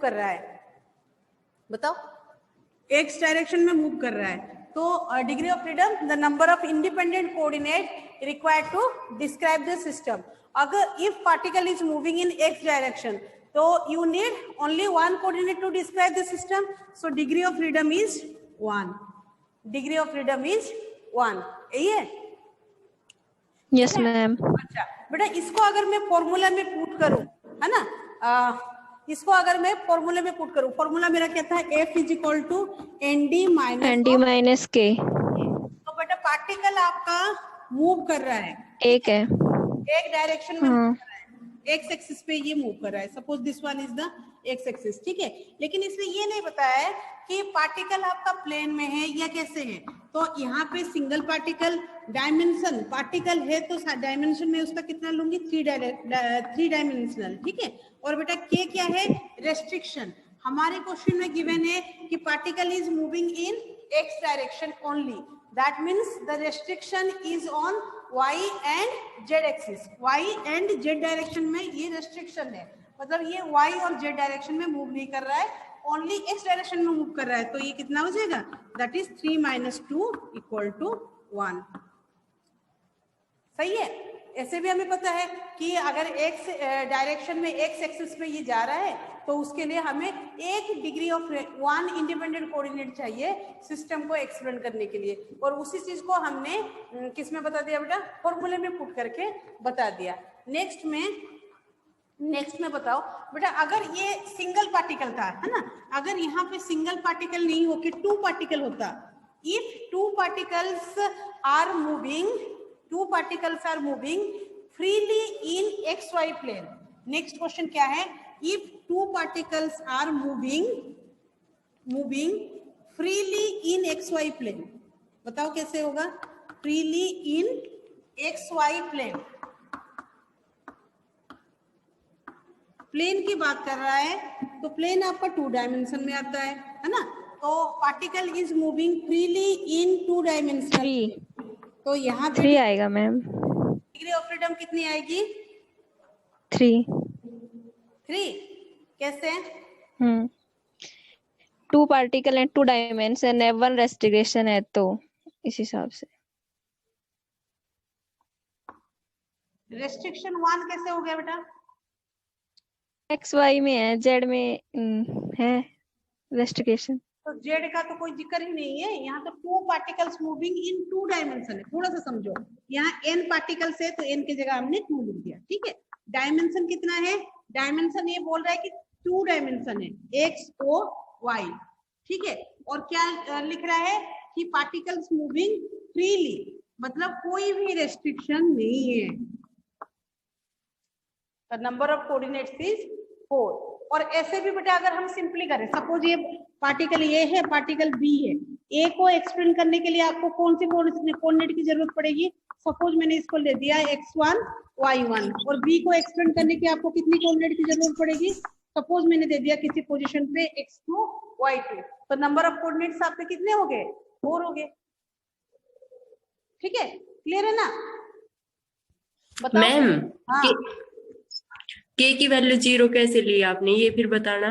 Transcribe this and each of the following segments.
कर रहा है, बताओ, एक्स डायरेक्शन में मूव कर रहा है, तो degree of freedom the number of independent coordinate required to describe the system. अगर if particle is moving in X direction, तो you need only one coordinate to describe the system. So degree of freedom is 1. Degree of freedom is 1. यही है? Yes ma'am. अच्छा बेटा, इसको अगर मैं formula में पुट करूं, है ना, इसको अगर मैं फॉर्मूला में पुट करूं, फॉर्मूला मेरा क्या था, F is equal to ND minus K. तो बेटा पार्टिकल आपका मूव कर रहा है, एक है, एक डायरेक्शन में मूव कर रहा है, एक्स एक्सिस पे ये मूव कर रहा है. Suppose this one is the x axis, ठीक है. लेकिन इसने ये नहीं बताया है कि पार्टिकल आपका प्लेन में है या कैसे है. तो यहाँ पे सिंगल पार्टिकल डायमेंशन पार्टिकल है, तो डायमेंशन में उसका कितना लूंगी, 3 डायमेंशनल, ठीक है. और बेटा के क्या है, रेस्ट्रिक्शन. हमारे क्वेश्चन में गिवन है कि particle is moving in X direction only. That means the restriction is on y and z axis. y and z direction में ये रेस्ट्रिक्शन है, मतलब ये y और z डायरेक्शन में मूव नहीं कर रहा है, ओनली x डायरेक्शन में मूव कर रहा है. तो ये कितना हो जाएगा, दैट इज 3 - 2 = 1. सही है. ऐसे भी हमें पता है कि अगर x डायरेक्शन में x एक्सिस में ये जा रहा है, तो उसके लिए हमें एक डिग्री ऑफ 1 इंडिपेंडेंट कोऑर्डिनेट चाहिए सिस्टम को एक्सप्लेन करने के लिए. और उसी चीज को हमने किस में बता दिया बेटा, फॉर्मूले में पुट करके बता दिया. नेक्स्ट में बताओ बेटा, अगर ये सिंगल पार्टिकल था, है ना, अगर यहाँ पे सिंगल पार्टिकल नहीं होके 2 पार्टिकल होता, if 2 particles are moving freely in xy plane. Next question क्या है, if 2 particles are moving freely in xy plane, बताओ कैसे होगा, freely in xy plane. Plane की बात कर रहा है, तो प्लेन आपका 2 डायमेंशन में आता है ना. तो particle is moving freely in 2 dimension, तो यहाँ पे 3 आएगा मैम. डिग्री ऑफ फ्रीडम कितनी आएगी, 3. कैसे, 2 पार्टिकल एंड 2 डायमेंशन है, 1 रेस्ट्रिक्शन है, तो इस हिसाब से रेस्ट्रिक्शन 1 कैसे हो गया बेटा, एक्स वाई में है, जेड में है रेस्ट्रिक्शन. तो जेड का तो कोई जिक्र ही नहीं है. यहाँ तो 2 पार्टिकल्स मूविंग इन 2 डायमेंशन है. थोड़ा सा समझो, यहाँ n पार्टिकल्स है, तो n की जगह हमने 2 लिख दिया, ठीक है. डायमेंशन कितना है, डायमेंशन ये बोल रहा है कि 2 डायमेंशन है, x o y, ठीक है. और क्या लिख रहा है कि पार्टिकल्स मूविंग फ्रीली, मतलब कोई भी रेस्ट्रिक्शन नहीं है. The number of coordinates is 4. और ऐसे भी बेटा अगर हम सिंपली करें, सपोज ये पार्टिकल ए है, पार्टिकल बी है, ए को एक्सप्लेन करने के लिए आपको कौन सी कोऑर्डिनेट की जरूरत पड़ेगी. सपोज मैंने इसको ले दिया x1 y1, और बी को एक्सप्लेन करने की आपको कितनी कोऑर्डिनेट की जरूरत पड़ेगी, सपोज मैंने दे दिया किसी पोजीशन पे x2 y2, तो नंबर ऑफ कोऑर्डिनेट्स आपके कितने हो गए, 4 हो गए. ठीक है, क्लियर है ना, बताओ मैम. हाँ के की वैल्यू 0 कैसे ली आपने, ये फिर बताना.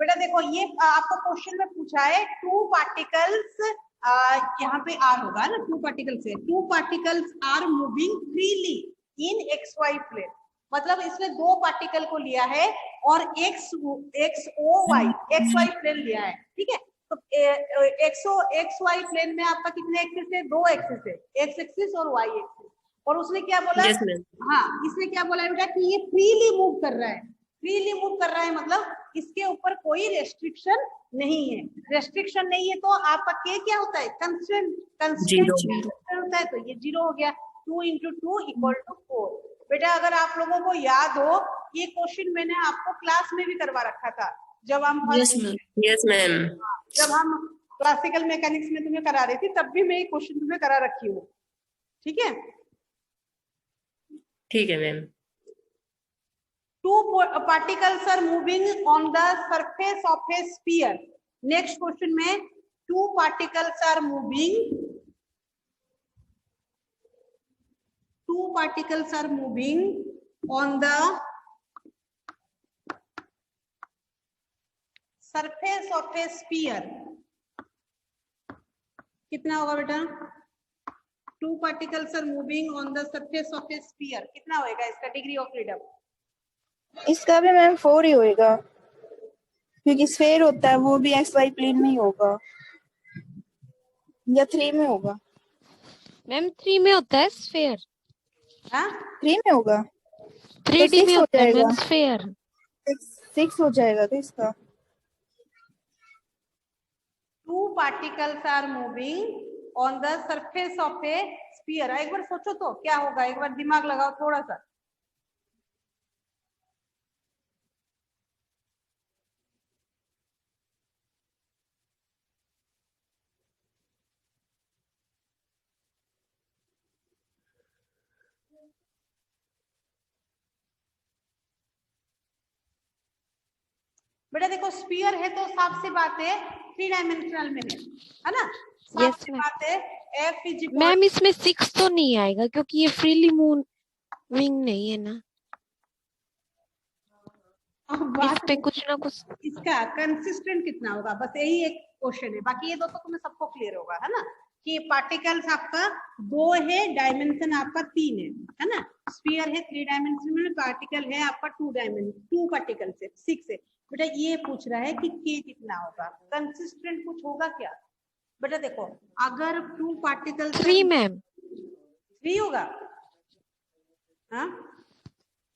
बेटा देखो, ये आपको क्वेश्चन में पूछा है 2 पार्टिकल्स, यहाँ पे आर होगा ना, 2 पार्टिकल्स है, 2 particles are moving freely in x y plane. मतलब इसने 2 पार्टिकल को लिया है और एक्स वाई प्लेन लिया है, ठीक है. तो एक्स वाई प्लेन में आपका कितने एक्सिस है, 2 एक्सिस है, एक्स एक्सिस और वाई एक्सिस. और उसने क्या बोला, हाँ इसने क्या बोला बेटा कि ये फ्रीली मूव कर रहा है. फ्रीली मूव कर रहा है मतलब इसके ऊपर कोई रेस्ट्रिक्शन नहीं है. रेस्ट्रिक्शन नहीं है तो आपका के क्या होता है, कंस्ट्रेंट होता है, तो ये 0 हो गया. 2 × 2 = 4. बेटा अगर आप लोगों को याद हो, ये क्वेश्चन मैंने आपको क्लास में भी करवा रखा था जब हम यस मैम जब हम क्लासिकल मैकेनिक्स में तुम्हें करा रही थी, तब भी मैं ये क्वेश्चन तुम्हें करा रखी हूँ. ठीक है, ठीक है ma'am. 2 particles are moving on the surface of a sphere. Next question में 2 particles are moving on the surface of A sphere कितना होगा बेटा? 2 particles are moving on the surface of a sphere. कितना होएगा इसका डिग्री ऑफ फ्रीडम? इसका भी ma'am 4 ही होएगा, क्योंकि स्फेयर होता है वो भी एक्स वाई प्लेन में ही होगा, या 3 में होगा? मैम 3 में होता है स्फेयर, हाँ 3 में होगा 3D में हो होता है जाएगा। Ma'am sphere. 6 हो जाएगा तो इसका 2 particles are moving on the surface of a sphere. एक बार सोचो तो क्या होगा, एक बार दिमाग लगाओ थोड़ा सा। बेटा देखो स्फीयर है तो साफ सी बात है 3 डायमेंशनल में है ना, साफ Yes, सी ma'am. बात है। F is equal मैम इसमें 6 तो नहीं आएगा क्योंकि ये फ्रीली मूविंग नहीं है ना, इस बात पे कुछ ना कुछ। इसका कंसिस्टेंट कितना होगा, बस यही एक क्वेश्चन है। बाकी ये दो तो तुम्हें सबको क्लियर होगा है ना, कि पार्टिकल्स आपका 2 है, डायमेंशन आपका 3 है ना। स्फीयर है 3 डायमेंशन में, पार्टिकल है आपका 2 पार्टिकल्स है 6 है। बेटा ये पूछ रहा है कि के कितना होगा, कंसिस्टेंट कुछ होगा क्या? बेटा देखो अगर 2 पार्टिकल्स 3 मैम। 3 होगा, हाँ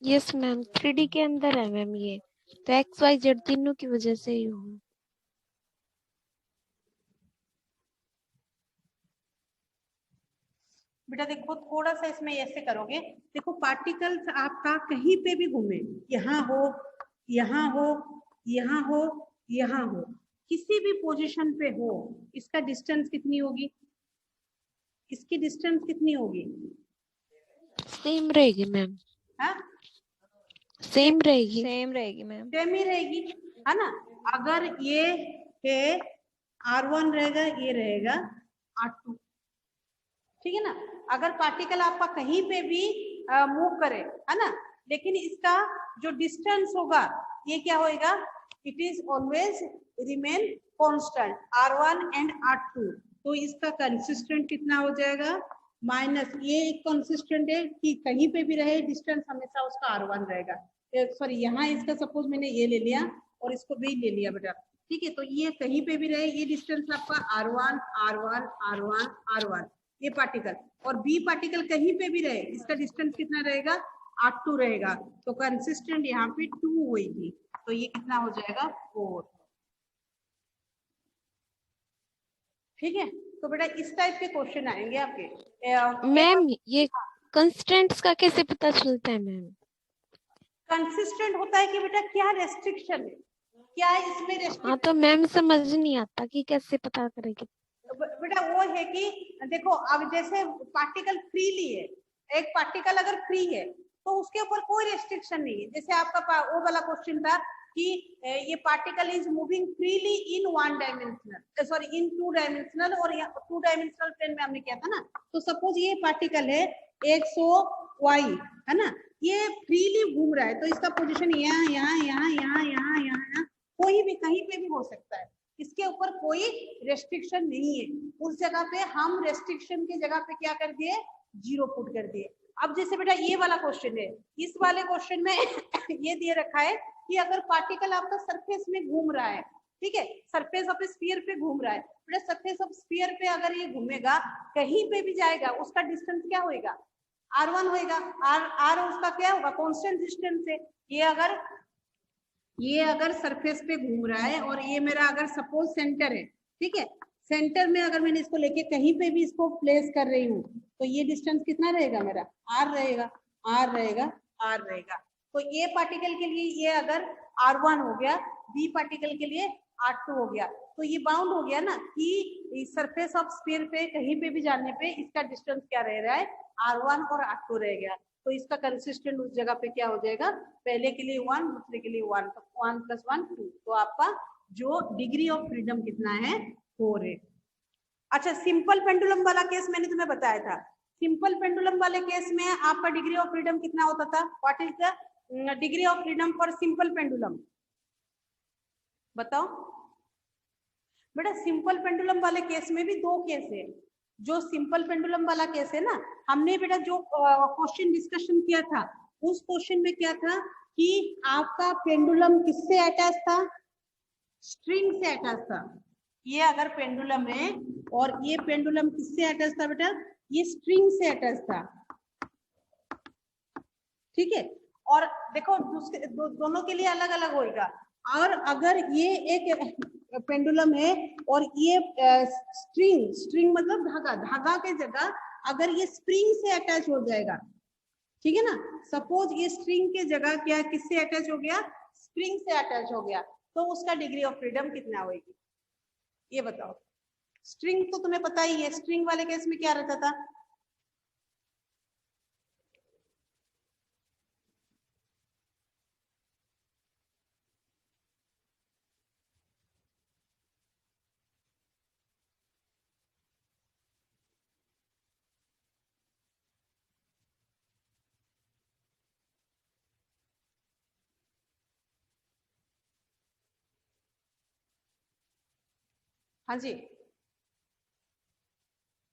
यस मैम 3D के अंदर है मैम, ये तो एक्स वाई जेड तीनों की वजह से ही होगा। बेटा देखो थोड़ा सा इसमें ऐसे करोगे, देखो पार्टिकल्स आपका कहीं पे भी घूमे, यहाँ हो यहाँ हो यहाँ हो यहाँ हो, किसी भी पोजीशन पे हो, इसका डिस्टेंस कितनी होगी, इसकी डिस्टेंस कितनी होगी? सेम रहेगी मैम, हाँ सेम रहेगी। सेम रहेगी मैम। सेम ही रहेगी है ना। अगर ये है R1 रहेगा, ये रहेगा R2, ठीक है ना। अगर पार्टिकल आपका कहीं पे भी मूव करे है ना, लेकिन इसका जो डिस्टेंस होगा ये क्या होएगा, it is always remain constant R1 and R2। तो इसका कंसिस्टेंट कितना हो जाएगा, माइनस ये एक कंसिस्टेंट है कि कहीं पे भी रहे डिस्टेंस हमेशा उसका R1 रहेगा। सॉरी यहाँ इसका सपोज मैंने ये ले लिया और इसको भी ले लिया बेटा, ठीक है। तो ये कहीं पे भी रहे, ये डिस्टेंस आपका R1 R1 R1 R1 ये पार्टिकल, और बी पार्टिकल कहीं पे भी रहे, इसका डिस्टेंस कितना रहेगा, R2 रहेगा। तो कंसिस्टेंट यहाँ पे 2 होगी, तो ये कितना हो जाएगा 4, ठीक है। तो बेटा इस टाइप के क्वेश्चन आएंगे आपके। मैम ये कंस्टेंट्स का कैसे पता चलता है मैम? कंसिस्टेंट होता है कि बेटा क्या रेस्ट्रिक्शन है, क्या इसमें हाँ रेस्ट्रिक्शन, तो मैम समझ नहीं आता कि कैसे पता करेगी। बेटा वो है कि देखो अब जैसे पार्टिकल फ्रीली है, एक पार्टिकल अगर फ्री है तो उसके ऊपर कोई रेस्ट्रिक्शन नहीं है। जैसे आपका वो वाला क्वेश्चन था कि ये particle is moving freely in 1 dimensional, sorry in 2 dimensional, और 2 डायमेंशनल प्लेन में हमने किया था ना। तो सपोज ये पार्टिकल है XOY है ना, ये फ्रीली घूम रहा है, तो इसका पोजीशन यहाँ यहाँ यहाँ यहाँ यहाँ यहाँ कोई भी कहीं पे भी हो सकता है, इसके ऊपर कोई रेस्ट्रिक्शन नहीं है। उस जगह पे हम रेस्ट्रिक्शन की जगह पे क्या कर दिए, 0 पुट कर दिए। अब जैसे बेटा ये वाला क्वेश्चन है, इस वाले क्वेश्चन में ये दिए रखा है कि अगर पार्टिकल आपका सरफेस में घूम रहा है, ठीक है, सरफेस ऑफ स्फीयर पे घूम रहा है, बेटा सरफेस ऑफ स्फीयर पे अगर ये घूमेगा कहीं पे भी जाएगा, उसका डिस्टेंस क्या होएगा, R1 होएगा। R उसका क्या होगा, कांस्टेंट डिस्टेंस है। ये अगर सरफेस पे घूम रहा है और ये मेरा अगर सपोज सेंटर है, ठीक है, सेंटर में अगर मैंने इसको लेके कहीं पे भी इसको प्लेस कर रही हूँ, तो ये डिस्टेंस कितना रहेगा मेरा, R रहेगा, R रहेगा, R रहेगा। तो ए पार्टिकल के लिए ये अगर R1 हो गया, बी पार्टिकल के लिए R2 हो गया, तो ये बाउंड हो गया ना कि सरफेस ऑफ स्फीयर पे कहीं पे भी जाने पे इसका डिस्टेंस क्या रह रहा है, R1 और R2 रह गया। तो इसका कंसिस्टेंट उस जगह पे क्या हो जाएगा, पहले के लिए 1, दूसरे के लिए 1, तो 1 + 1 2। तो आपका जो डिग्री ऑफ फ्रीडम कितना है, 4 है। अच्छा सिंपल पेंडुलम वाला केस मैंने तुम्हें बताया था, सिंपल पेंडुलम वाले केस में आपका डिग्री ऑफ फ्रीडम कितना होता था, what is the degree of freedom for simple pendulum? बताओ बेटा। सिंपल पेंडुलम वाले केस में भी दो केस है। जो सिंपल पेंडुलम वाला केस है ना, हमने बेटा जो क्वेश्चन डिस्कशन किया था, उस क्वेश्चन में क्या था कि आपका पेंडुलम किससे अटैच था? स्ट्रिंग से अटैच था। ये अगर पेंडुलम है और ये पेंडुलम किससे अटैच था बेटा? ये स्ट्रिंग से अटैच था। ठीक है। और देखो दोनों के लिए अलग अलग होगा। और अगर ये एक पेंडुलम है और ये स्ट्रिंग मतलब धागा, धागा के जगह अगर ये स्प्रिंग से अटैच हो जाएगा, ठीक है ना। सपोज ये स्ट्रिंग के जगह क्या किससे अटैच हो गया? स्प्रिंग से अटैच हो गया, तो उसका डिग्री ऑफ फ्रीडम कितना होगी? ये बताओ। स्ट्रिंग तो तुम्हें पता ही है, स्ट्रिंग वाले केस में क्या रहता था? हाँ जी।